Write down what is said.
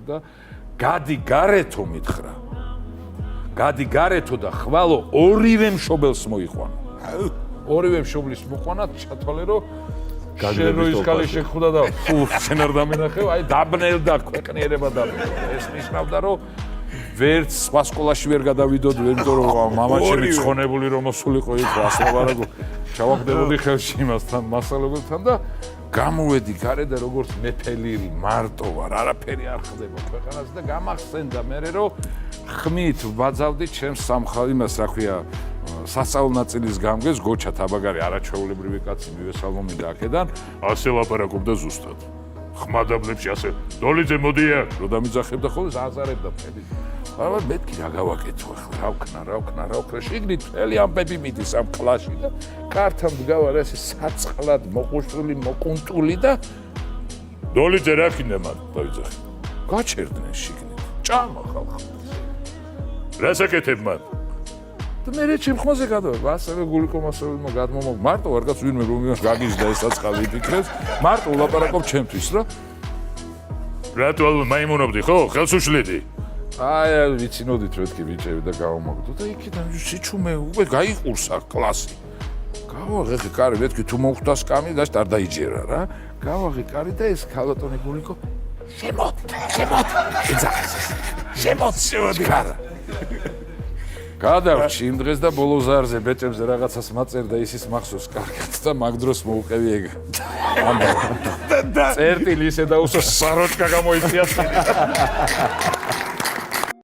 და გადი გარეთო მითხრა. გადი გარეთო და ხვალო ორივე მშობელს მოიყვანა. ორივე მშობლის მოყვანა ჩათვალე რომ შენოის კალი შეხვდა და ფუ შენ არ დამენახევ, აი დაბნელდა ქვეყნიერება დაბნელდა. ეს ნიშნავდა რომ ვერც სხვა სკოლაში ვერ გადავიდოდ, იმიტომ რომ მამაჩემი ცხონებული რომ მოსულიყო იქ ასლაბარაგო ჩავაგდებოდი ხელში იმასთან მასალებთან და გამოვედი გარე და როგორც მეფელირი მარტო ვარ, არაფერი არ ხდება ქვეყანას და გამახსენდა მე რომ ხმით ვბაძავდი ჩემს სამხალ იმას, რა ქვია, სასწავლო ნაწილის გამგეს გოჩა თაბაგარი არაჩვეულებრივი კაცი მივესალმომინდა აქედან, ასე ლაპარაკობდა ზუსტად. ხმადაბლებში ასე დოლიძე მოდია, რო დამიძახებდა ხოლმე აზარებდა ფები. არა მეთქი რა გავაკეთო ახლა, რა ვქნა, შიგნით მთელი ამბები მიდის ამ კლასში და კართან დგავარ ესე საწყლად მოყუშული, მოკუნტული და დოლიძე რა ქინდა მან დავიძახე. გაჩერდნენ შიგნით. ჭამა ხალხი. რასაკეთებ მან? და მე რეჩემ ხმაზე გადავება, ასევე გულიკო მასალებმა გადმომოგ. მარტო ვარგაც ვინმე რომ იმას გაგიზდა ეს საწყალი იფიქრებს, მარტო ვლაპარაკობ ჩემთვის რა. რატო მაიმუნობდი ხო? ხელს უშლიდი. აი ვიცინოდით რომ ეთქი ბიჭები და გავამაგდო და იქიდან სიჩუმე უკვე გაიყურსა კლასი. გავაღე კარი, მეთქი თუ მოხვდა სკამი და არ დაიჯერა რა. გავაღე კარი და ეს ქალბატონი გულიკო შემოთ. შემოდი კარა. გადავჭი იმ დღეს და ბოლო ზარზე ბეჭებზე რაღაცას მაწერდა ისის მახსოვს კარგად და მაგ დროს მოუყევი ეგ. წერტილი ისე დაუსო საროჭკა გამოიწია.